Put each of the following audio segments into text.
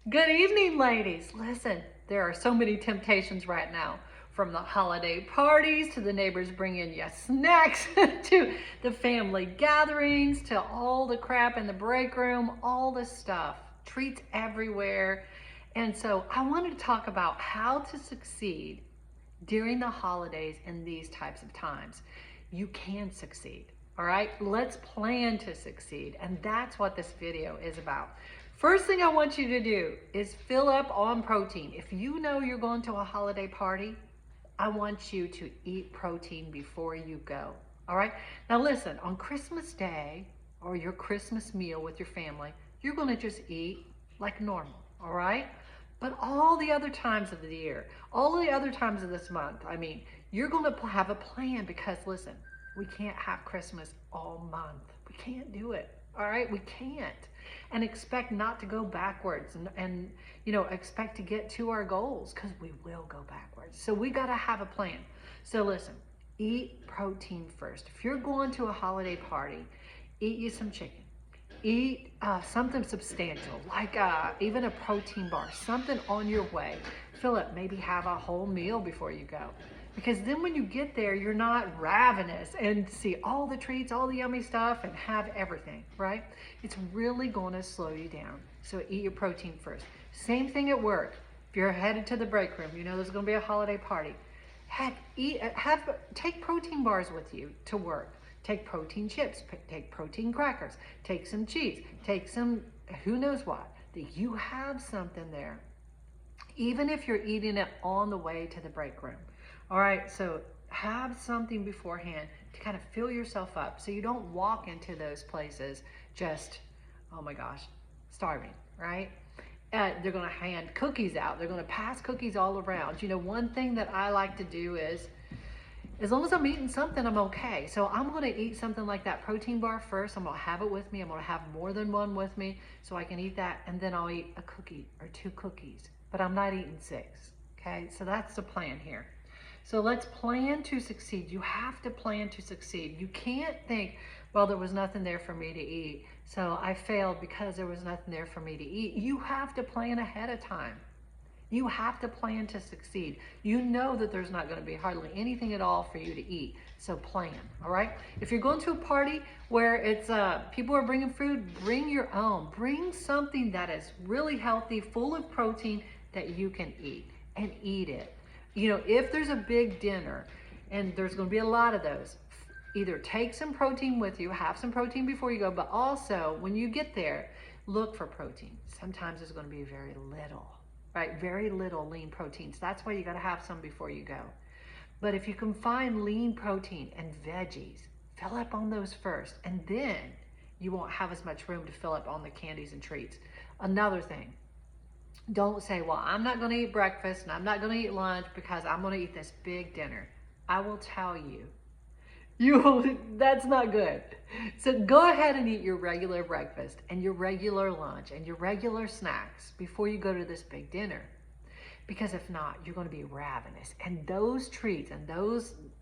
Good evening, ladies. Listen, there are so many temptations right now, from the holiday parties to the neighbors bringing you snacks to the family gatherings to all the crap in the break room, all the stuff, treats everywhere. And so I wanted to talk about how to succeed during the holidays in these types of times. You can succeed. All right, let's plan to succeed. And that's what this video is about. First thing I want you to do is fill up on protein. If you know you're going to a holiday party, I want you to eat protein before you go. All right, now listen, on Christmas Day or your Christmas meal with your family, you're going to just eat like normal. All right, but all the other times of the year, all the other times of this month, I mean, you're going to have a plan, because listen, we can't have Christmas all month. We can't do it. All right, we can't. And expect not to go backwards and expect to get to our goals, because we will go backwards. So we got to have a plan. So listen, eat protein first. If you're going to a holiday party, eat you some chicken. Eat something substantial, like even a protein bar, something on your way. Fill it, maybe have a whole meal before you go. Because then when you get there, you're not ravenous and see all the treats, all the yummy stuff, and have everything, right? It's really going to slow you down. So eat your protein first. Same thing at work. If you're headed to the break room, you know there's going to be a holiday party. Take protein bars with you to work. Take protein chips, take protein crackers, take some cheese, take some who knows what. That you have something there, even if you're eating it on the way to the break room. All right, so have something beforehand to kind of fill yourself up, so you don't walk into those places just, oh my gosh, starving, right? They're going to hand cookies out. They're going to pass cookies all around. You know, one thing that I like to do is, as long as I'm eating something, I'm okay. So I'm going to eat something like that protein bar first. I'm going to have it with me. I'm going to have more than one with me so I can eat that. And then I'll eat a cookie or 2 cookies. But I'm not eating 6. Okay, so that's the plan here. So let's plan to succeed. You have to plan to succeed. You can't think, well, there was nothing there for me to eat, so I failed because there was nothing there for me to eat. You have to plan ahead of time. You have to plan to succeed. You know that there's not going to be hardly anything at all for you to eat. So plan, all right? If you're going to a party where it's people are bringing food, bring your own. Bring something that is really healthy, full of protein that you can eat, and eat it. You know, if there's a big dinner, and there's going to be a lot of those, either take some protein with you, have some protein before you go, but also when you get there, look for protein. Sometimes there's going to be very little. Right, very little lean proteins. That's why you got to have some before you go. But if you can find lean protein and veggies, fill up on those first, and then you won't have as much room to fill up on the candies and treats. Another thing, don't say, well, I'm not going to eat breakfast and I'm not going to eat lunch because I'm going to eat this big dinner. I will tell you, that's not good. So go ahead and eat your regular breakfast and your regular lunch and your regular snacks before you go to this big dinner. Because if not, you're going to be ravenous. And those treats and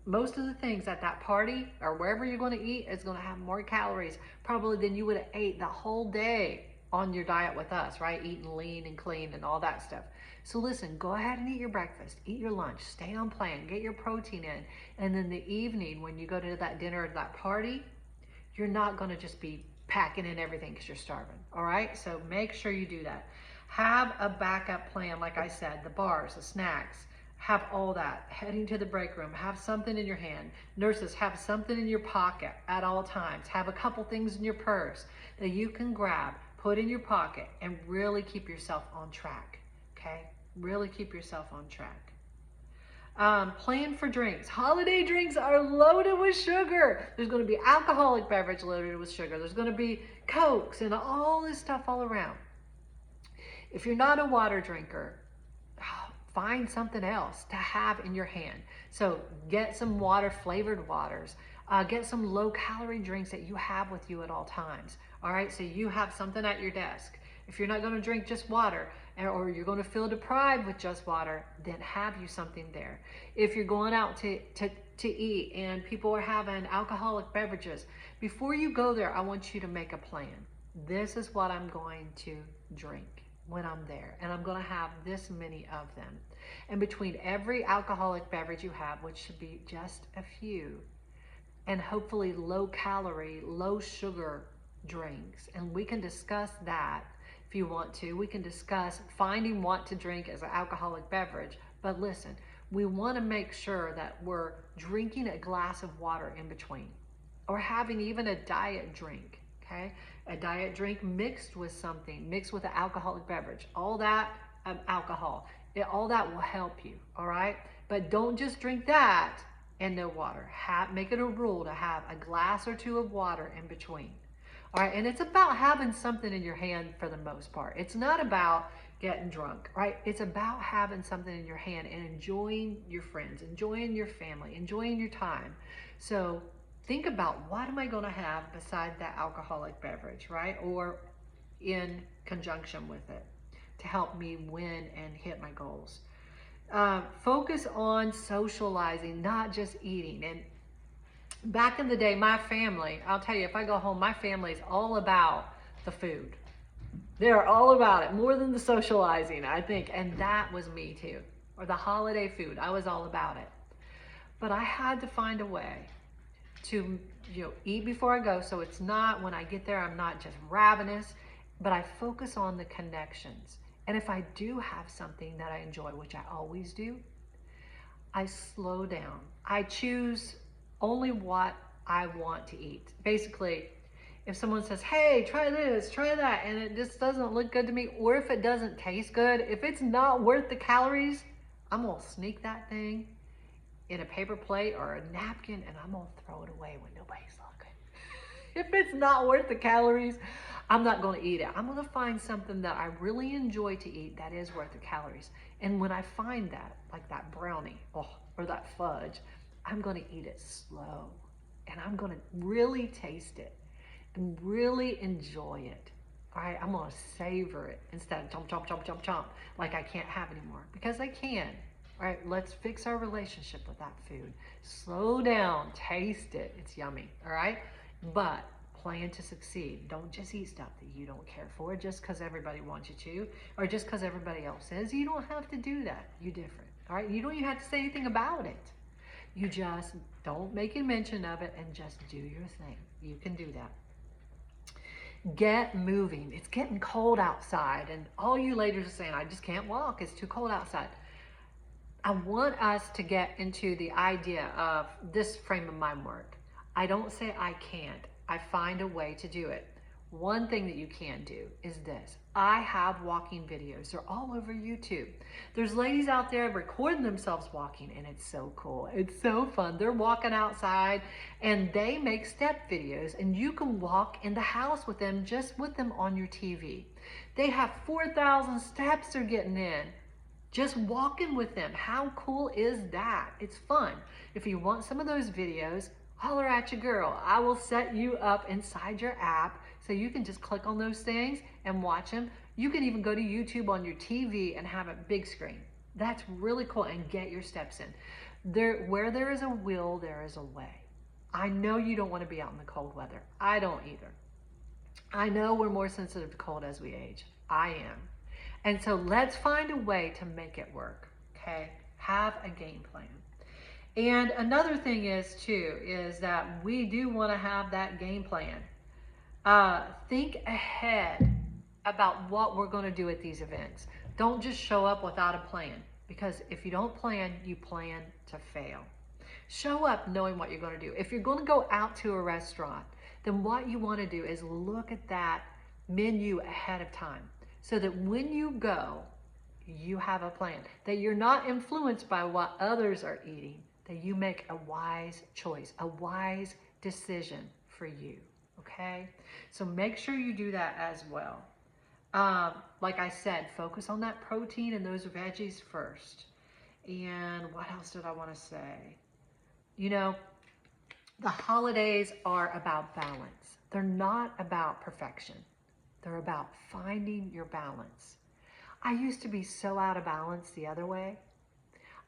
most of the things at that party or wherever you're going to eat is going to have more calories probably than you would have ate the whole day on your diet with us, right? Eating lean and clean and all that stuff. So listen, go ahead and eat your breakfast, eat your lunch, stay on plan, get your protein in. And then the evening when you go to that dinner or that party, you're not going to just be packing in everything because you're starving. All right, so make sure you do that. Have a backup plan, like I said, the bars, the snacks, have all that. Heading to the break room, have something in your hand. Nurses, have something in your pocket at all times. Have a couple things in your purse that you can grab, put in your pocket, and really keep yourself on track. Okay, really keep yourself on track. Plan for drinks. Holiday drinks are loaded with sugar. There's going to be alcoholic beverage loaded with sugar. There's going to be Cokes and all this stuff all around. If you're not a water drinker, find something else to have in your hand. So get some flavored waters. Get some low calorie drinks that you have with you at all times. All right, so you have something at your desk. If you're not going to drink just water, or you're going to feel deprived with just water, then have you something there. If you're going out to eat and people are having alcoholic beverages, before you go there, I want you to make a plan. This is what I'm going to drink. when I'm there, and I'm going to have this many of them. And between every alcoholic beverage you have, which should be just a few, and hopefully low calorie, low sugar drinks, and we can discuss that if you want to. We can discuss finding what to drink as an alcoholic beverage. But listen, we want to make sure that we're drinking a glass of water in between, or having even a diet drink, okay? A diet drink mixed with something, mixed with an alcoholic beverage. All that alcohol, all that will help you, all right? But don't just drink that and no water. Make it a rule to have a glass or two of water in between. All right, and it's about having something in your hand for the most part. It's not about getting drunk, right? It's about having something in your hand and enjoying your friends, enjoying your family, enjoying your time. So think about, what am I going to have beside that alcoholic beverage, right? Or in conjunction with it to help me win and hit my goals. Focus on socializing, not just eating. And back in the day, my family, I'll tell you, if I go home, my family's all about the food. They're all about it, more than the socializing, I think. And that was me too. Or the holiday food, I was all about it. But I had to find a way to, eat before I go, so it's not, when I get there, I'm not just ravenous, but I focus on the connections. And if I do have something that I enjoy, which I always do, I slow down. I choose only what I want to eat. Basically, if someone says, hey, try this, try that, and it just doesn't look good to me, or if it doesn't taste good, if it's not worth the calories, I'm gonna sneak that thing in a paper plate or a napkin, and I'm gonna throw it away when nobody's looking. If it's not worth the calories, I'm not gonna eat it. I'm gonna find something that I really enjoy to eat that is worth the calories. And when I find that, like that brownie, or that fudge, I'm gonna eat it slow. And I'm gonna really taste it and really enjoy it. All right, I'm gonna savor it instead of chomp, chomp, chomp, chomp, chomp, like I can't have anymore, because I can. All right, let's fix our relationship with that food. Slow down, taste it, it's yummy, all right? But plan to succeed. Don't just eat stuff that you don't care for just because everybody wants you to, or just because everybody else is. You don't have to do that. You're different, all right? You don't even have to say anything about it. You just don't make a mention of it and just do your thing. You can do that. Get moving. It's getting cold outside, and all you ladies are saying, I just can't walk. It's too cold outside. I want us to get into the idea of this frame of mind work. I don't say I can't. I find a way to do it. One thing that you can do is this. I have walking videos. They're all over YouTube. There's ladies out there recording themselves walking, and it's so cool. It's so fun. They're walking outside, and they make step videos, and you can walk in the house with them, just with them on your TV. They have 4,000 steps they're getting in. Just walking with them. How cool is that? It's fun. If you want some of those videos, holler at your girl. I will set you up inside your app so you can just click on those things and watch them. You can even go to YouTube on your TV and have a big screen. That's really cool, and get your steps in. Where there is a will, there is a way. I know you don't want to be out in the cold weather. I don't either. I know we're more sensitive to cold as we age. I am. And so let's find a way to make it work, okay? Have a game plan. And another thing is that we do want to have that game plan. Think ahead about what we're going to do at these events. Don't just show up without a plan, because if you don't plan, you plan to fail. Show up knowing what you're going to do. If you're going to go out to a restaurant, then what you want to do is look at that menu ahead of time, so that when you go, you have a plan, that you're not influenced by what others are eating, that you make a wise choice, a wise decision for you, okay? So make sure you do that as well. Like I said, focus on that protein and those veggies first. And what else did I want to say? The holidays are about balance. They're not about perfection. They're about finding your balance. I used to be so out of balance the other way.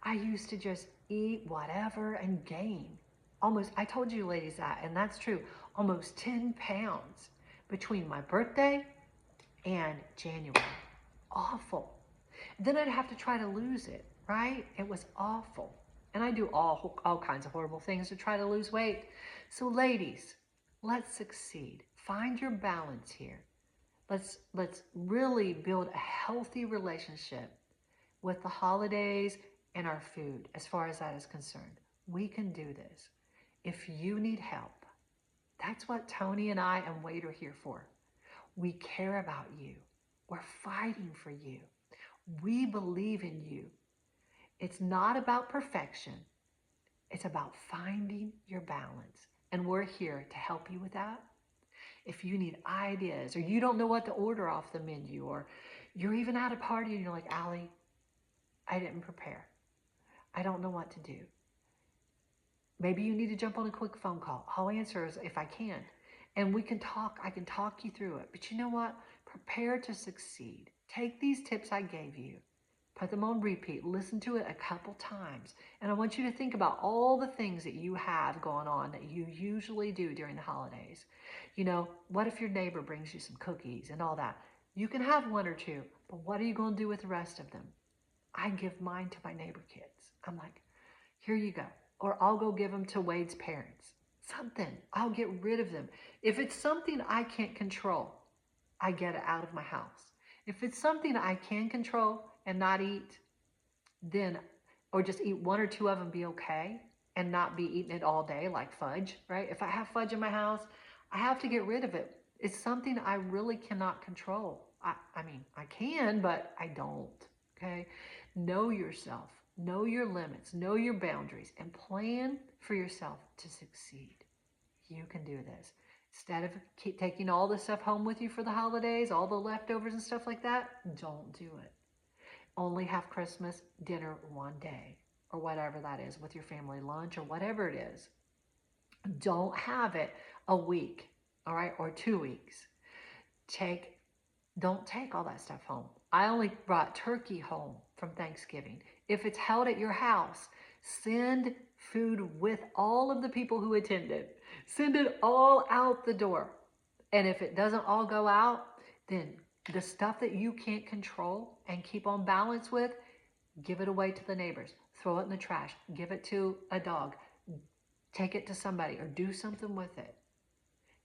I used to just eat whatever and gain. I told you ladies that, and that's true, almost 10 pounds between my birthday and January. awful. Then I'd have to try to lose it, right? It was awful. And I do all kinds of horrible things to try to lose weight. So ladies, let's succeed. Find your balance here. Let's really build a healthy relationship with the holidays and our food as far as that is concerned. We can do this. If you need help, that's what Tony and I and Wade are here for. We care about you. We're fighting for you. We believe in you. It's not about perfection. It's about finding your balance. And we're here to help you with that. If you need ideas or you don't know what to order off the menu, or you're even at a party and you're like, Allie, I didn't prepare. I don't know what to do. Maybe you need to jump on a quick phone call. I'll answer if I can. And we can talk. I can talk you through it. But you know what? Prepare to succeed. Take these tips I gave you. Put them on repeat. Listen to it a couple times. And I want you to think about all the things that you have going on that you usually do during the holidays. You know, what if your neighbor brings you some cookies and all that? You can have one or two, but what are you going to do with the rest of them? I give mine to my neighbor kids. I'm like, here you go. Or I'll go give them to Wade's parents. Something. I'll get rid of them. If it's something I can't control, I get it out of my house. If it's something I can control and not eat, then, or just eat one or two of them, be okay, and not be eating it all day like fudge, right? If I have fudge in my house, I have to get rid of it. It's something I really cannot control. I mean, I can, but I don't, okay? Know yourself. Know your limits. Know your boundaries. And plan for yourself to succeed. You can do this. Instead of keep taking all this stuff home with you for the holidays, all the leftovers and stuff like that, don't do it. Only have Christmas dinner one day, or whatever that is, with your family lunch or whatever it is. Don't have it a week, all right, or 2 weeks. Don't take all that stuff home. I only brought turkey home from Thanksgiving. If it's held at your house, send food with all of the people who attended. Send it all out the door. And if it doesn't all go out, then the stuff that you can't control and keep on balance with, give it away to the neighbors. Throw it in the trash. Give it to a dog. Take it to somebody or do something with it.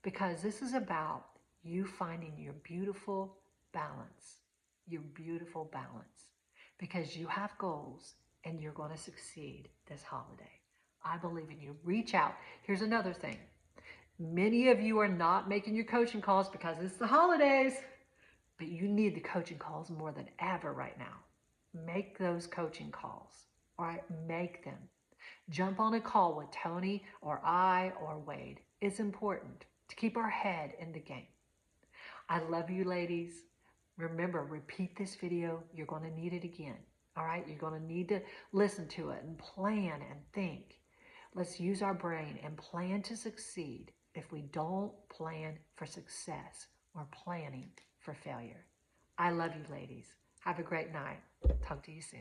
Because this is about you finding your beautiful balance. Your beautiful balance. Because you have goals and you're going to succeed this holiday. I believe in you. Reach out. Here's another thing. Many of you are not making your coaching calls because it's the holidays, but you need the coaching calls more than ever right now. Make those coaching calls. All right, make them. Jump on a call with Tony or I or Wade. It's important to keep our head in the game. I love you, ladies. Remember, repeat this video. You're going to need it again. All right, you're going to need to listen to it and plan and think. Let's use our brain and plan to succeed. If we don't plan for success, we're planning for failure. I love you, ladies. Have a great night. Talk to you soon.